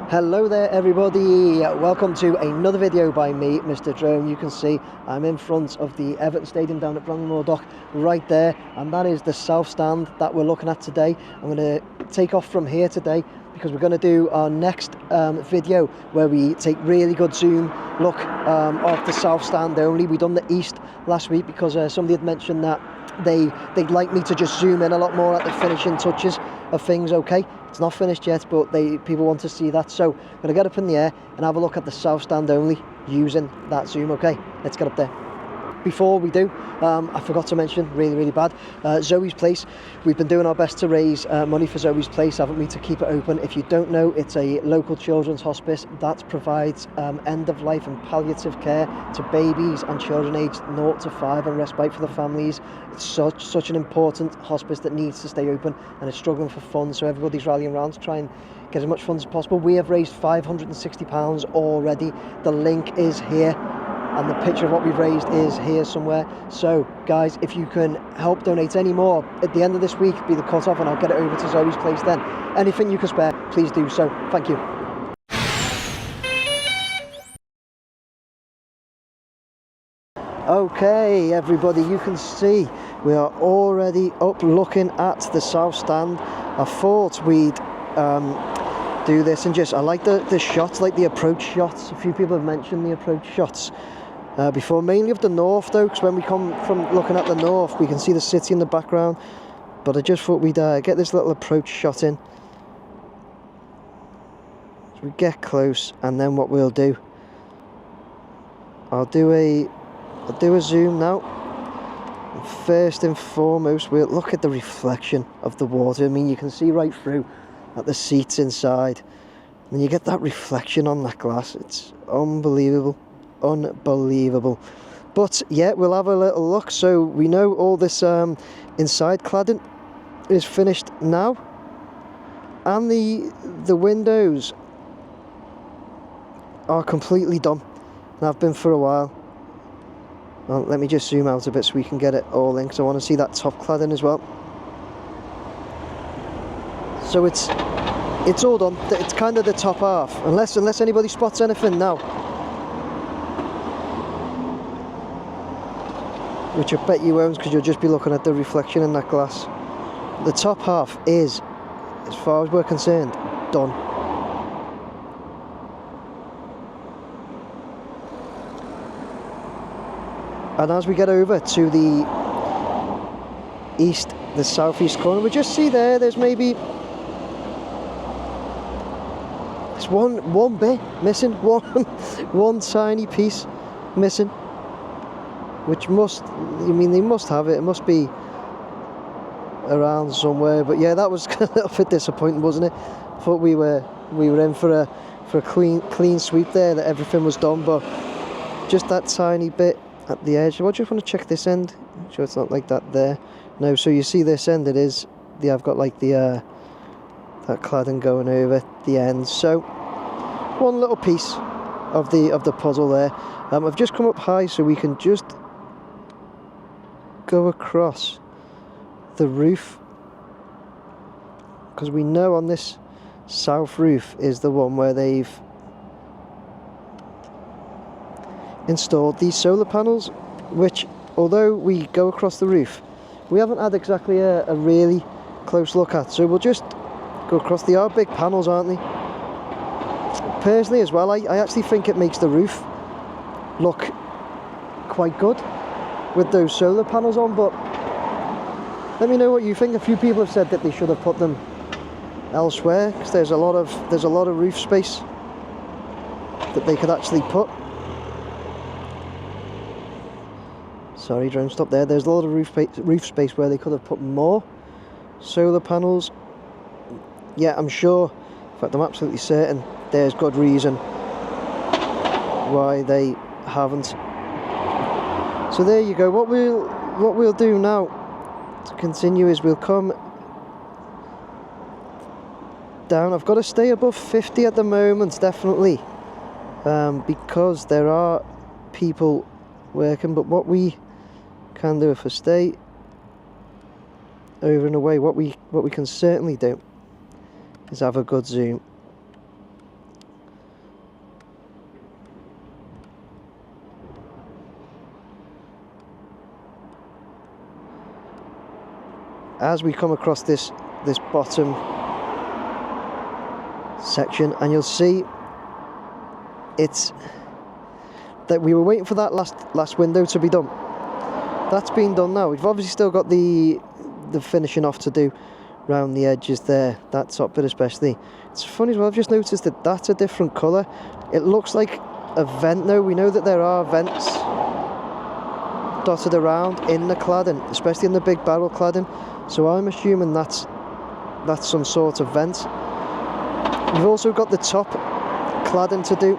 Hello there everybody, welcome to another video by me, Mr. Drone. You can see I'm in front of the Everton Stadium down at Bramley Dock right there, and that is the south stand that we're looking at today. I'm going to take off from here today because we're going to do our next video where we take really good zoom look of the south stand only. We done the east last week because somebody had mentioned that they'd like me to just zoom in a lot more at the finishing touches of things. Okay, it's not finished yet, but people want to see that, so I'm going to get up in the air and have a look at the south stand only using that zoom. Okay, let's get up there. Before we do, I forgot to mention, really bad, Zoe's Place. We've been doing our best to raise money for Zoe's Place, haven't we, to keep it open. If you don't know, it's a local children's hospice that provides end-of-life and palliative care to babies and children aged 0 to 5 and respite for the families. It's such an important hospice that needs to stay open and is struggling for funds, so everybody's rallying around to try and get as much funds as possible. We have raised £560 already. The link is here, and the picture of what we've raised is here somewhere. So guys, if you can help donate any more at the end of this week, be the cut-off, and I'll get it over to Zoe's Place then. Anything you can spare, please do so. Thank you. Okay everybody, you can see we are already up looking at the south stand. I thought we'd do this and I like the shots, like the approach shots. A few people have mentioned the approach shots before, mainly of the north though, because when we come from looking at the north we can see the city in the background, but I just thought we'd get this little approach shot in. So we get close, and then what we'll do, I'll do a zoom now. And first and foremost, we'll look at the reflection of the water. I mean, you can see right through at the seats inside, and you get that reflection on that glass. It's unbelievable. But yeah, we'll have a little look. So we know all this inside cladding is finished now, and the windows are completely done, and have been for a while. Well, let me just zoom out a bit so we can get it all in, because I want to see that top cladding as well. So it's all done. It's kind of the top half, unless anybody spots anything now, which I bet you won't, because you'll just be looking at the reflection in that glass. The top half is, as far as we're concerned, done. And as we get over to the southeast corner, we just see there's maybe one bit missing, one tiny piece missing, which they must have it. It must be around somewhere. But yeah, that was a little bit disappointing, wasn't it? Thought we were in for a clean sweep there, that everything was done, but just that tiny bit at the edge. I just want to check this end. I'm sure it's not like that there. No, so you see this end, it is. Yeah, I've got like the that cladding going over the end. So one little piece of the puzzle there. I've just come up high so we can just go across the roof, because we know on this south roof is the one where they've installed these solar panels, which, although we go across the roof, we haven't had exactly a really close look at. So we'll just go across. They are big panels, aren't they? Personally as well, I actually think it makes the roof look quite good with those solar panels on, but let me know what you think. A few people have said that they should have put them elsewhere, because there's a lot of roof space that they could actually put. Sorry, drone, stop there. There's a lot of roof space where they could have put more solar panels. Yeah, I'm sure, in fact I'm absolutely certain, there's good reason why they haven't. So there you go. What we'll do now to continue is we'll come down. I've got to stay above 50 at the moment, definitely, because there are people working. But what we can do, if I stay over and away, what we can certainly do is have a good zoom as we come across this bottom section, and you'll see it's that we were waiting for that last window to be done. That's been done now. We've obviously still got the finishing off to do around the edges there, that top bit especially. It's funny as well, I've just noticed that that's a different colour. It looks like a vent though. We know that there are vents dotted around in the cladding, especially in the big barrel cladding, so I'm assuming that's some sort of vent. We've also got the top cladding to do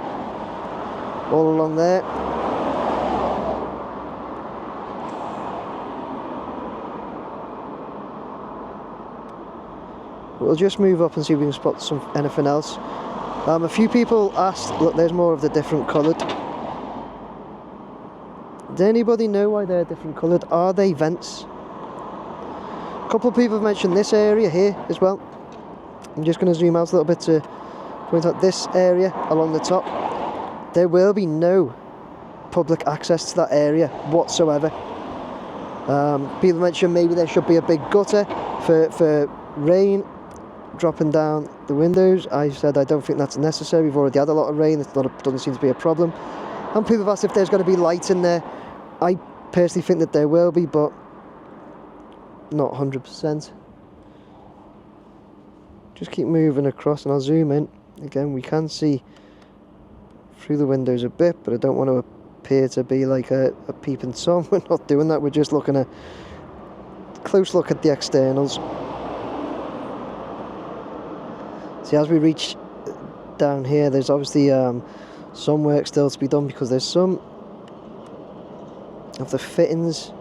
all along there. We'll just move up and see if we can spot anything else. A few people asked, look, there's more of the different coloured. Does anybody know why they're different coloured? Are they vents? A couple of people have mentioned this area here as well. I'm just going to zoom out a little bit to point out this area along the top. There will be no public access to that area whatsoever. People mentioned maybe there should be a big gutter for rain dropping down the windows. I said I don't think that's necessary. We've already had a lot of rain. It doesn't seem to be a problem. And people have asked if there's going to be light in there. I personally think that there will be, but not 100%. Just keep moving across and I'll zoom in. Again, we can see through the windows a bit, but I don't want to appear to be like a peeping Tom. We're not doing that. We're just looking at a close look at the externals. See, as we reach down here, there's obviously some work still to be done, because there's some of the fittings,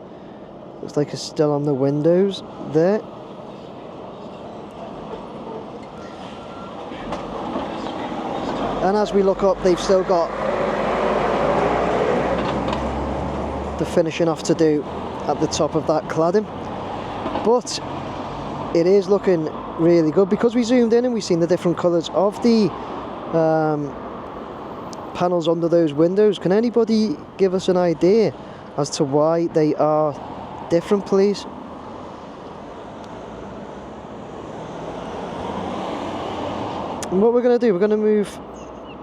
looks like it's still on the windows there. And as we look up, they've still got the finishing off to do at the top of that cladding. But it is looking really good, because we zoomed in and we've seen the different colours of the panels under those windows. Can anybody give us an idea as to why they are different, please? And what we're going to do, we're going to move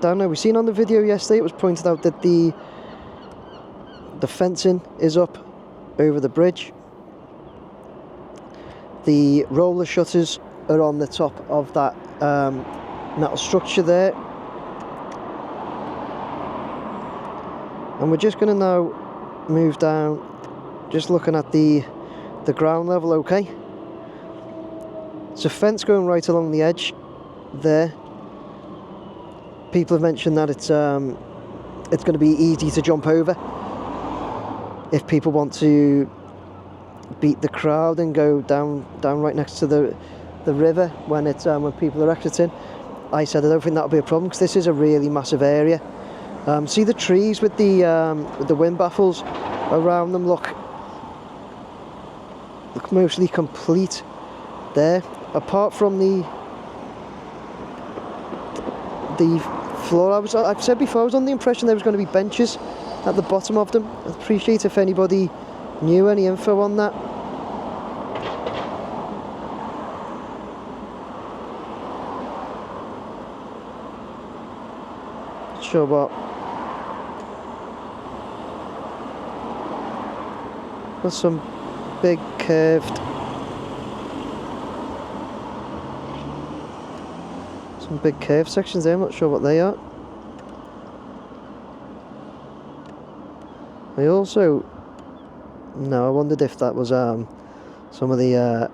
down now. We've seen on the video yesterday, it was pointed out that the fencing is up over the bridge. The roller shutters are on the top of that metal structure there. And we're just going to now move down, just looking at the ground level. Okay, it's a fence going right along the edge there. People have mentioned that it's going to be easy to jump over if people want to beat the crowd and go down right next to the river when people are exiting. I said I don't think that'll be a problem, because this is a really massive area. See the trees with the wind baffles around them, look mostly complete there, apart from the floor. I've said before, I was on the impression there was going to be benches at the bottom of them. I'd appreciate if anybody knew any info on that. Not sure what. There's some big curved, sections there. I'm not sure what they are. I wondered if that was some of the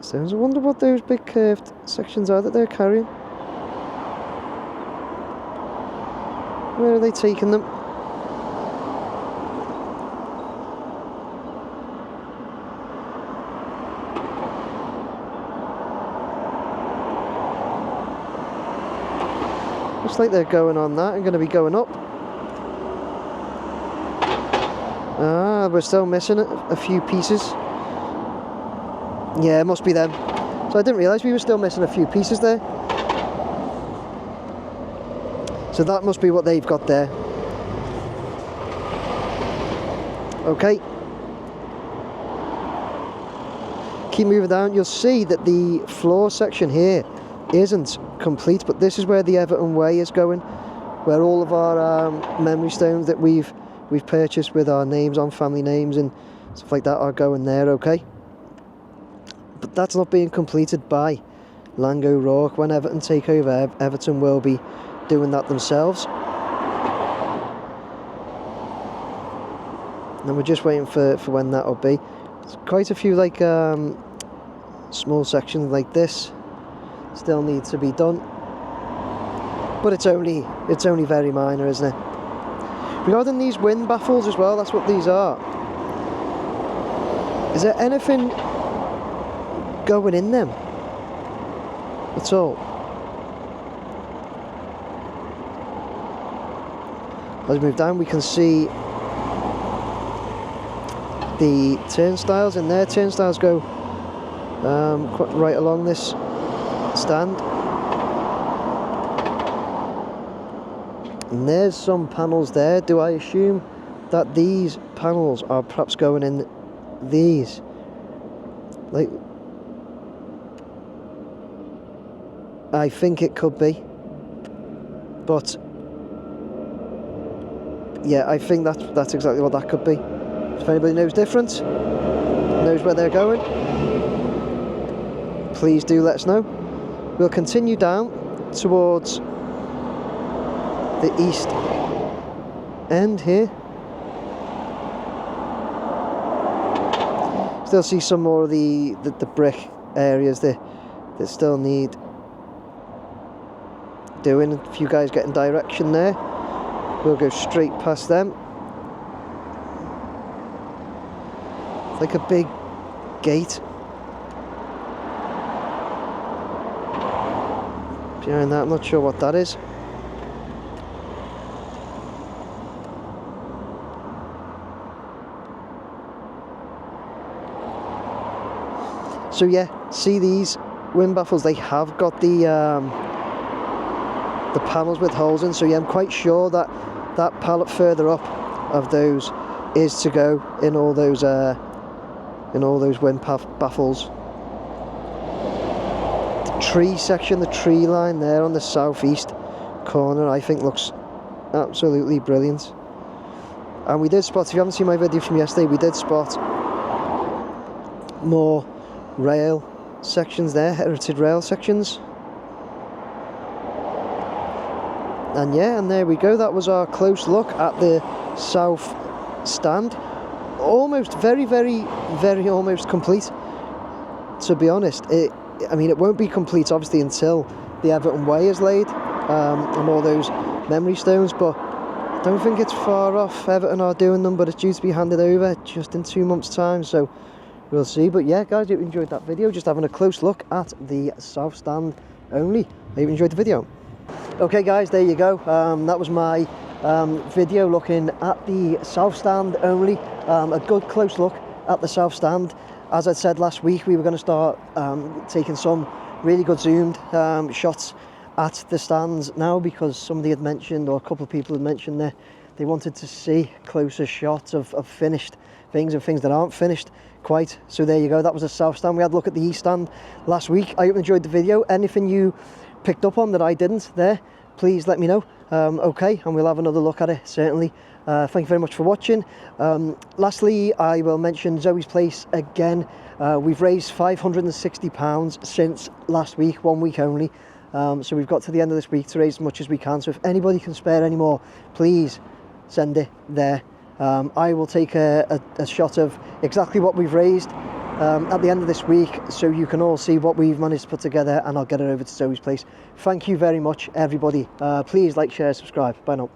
stones. I wonder what those big curved sections are that they're carrying. Where are they taking them? Looks like they're going on that and going to be going up. Ah, we're still missing a few pieces. Yeah, it must be them. So I didn't realise we were still missing a few pieces there. So that must be what they've got there. Okay. keep moving down, you'll see that the floor section here isn't complete, but this is where the Everton Way is going, where all of our memory stones that we've purchased with our names on, family names and stuff like that, are going there, okay? But that's not being completed by Lang O'Rourke. When Everton take over, Everton will be doing that themselves. And we're just waiting for when that'll be. There's quite a few like small sections like this still need to be done, but it's only very minor, isn't it? Regarding these wind baffles as well, that's what these are. Is there anything going in them at all? As we move down, we can see the turnstiles, and their turnstiles go quite right along this stand. And there's some panels there. Do I assume that these panels are perhaps going in these? Like, I think it could be, but yeah, I think that's exactly what that could be. If anybody knows different, knows where they're going, please do let us know. We'll continue down towards the east end here. Still see some more of the brick areas that still need doing. A few guys getting direction there. We'll go straight past them. It's like a big gate. Behind that, I'm not sure what that is. So yeah, see these wind baffles, they have got the panels with holes in, so yeah, I'm quite sure that that pallet further up of those is to go in all those wind baffles. The tree section, the tree line there on the southeast corner, I think looks absolutely brilliant. And we did spot, if you haven't seen my video from yesterday, we did spot more rail sections there, heritage rail sections. And yeah, and there we go, that was our close look at the south stand. Almost very almost complete, to be honest. I mean, it won't be complete obviously until the Everton Way is laid and all those memory stones, but I don't think it's far off. Everton are doing them, but it's due to be handed over just in 2 months' time, so we'll see. But yeah, guys, I hope you enjoyed that video, just having a close look at the south stand only. I hope you enjoyed the video. Okay guys, there you go. That was my video looking at the south stand only. A good close look at the south stand. As I said last week, we were going to start taking some really good zoomed shots at the stands now, because somebody had mentioned, or a couple of people had mentioned that they wanted to see closer shots of finished things and things that aren't finished quite. So there you go, that was the south stand. We had a look at the east stand last week. I hope you enjoyed the video. Anything you picked up on that I didn't there, please let me know. Okay, and we'll have another look at it, certainly. Thank you very much for watching. Lastly, I will mention Zoe's Place again. We've raised £560 since last week, 1 week only. So we've got to the end of this week to raise as much as we can. So if anybody can spare any more, please send it there. I will take a shot of exactly what we've raised at the end of this week, so you can all see what we've managed to put together, and I'll get it over to Zoe's Place. Thank you very much, everybody. Please like, share, subscribe. Bye now.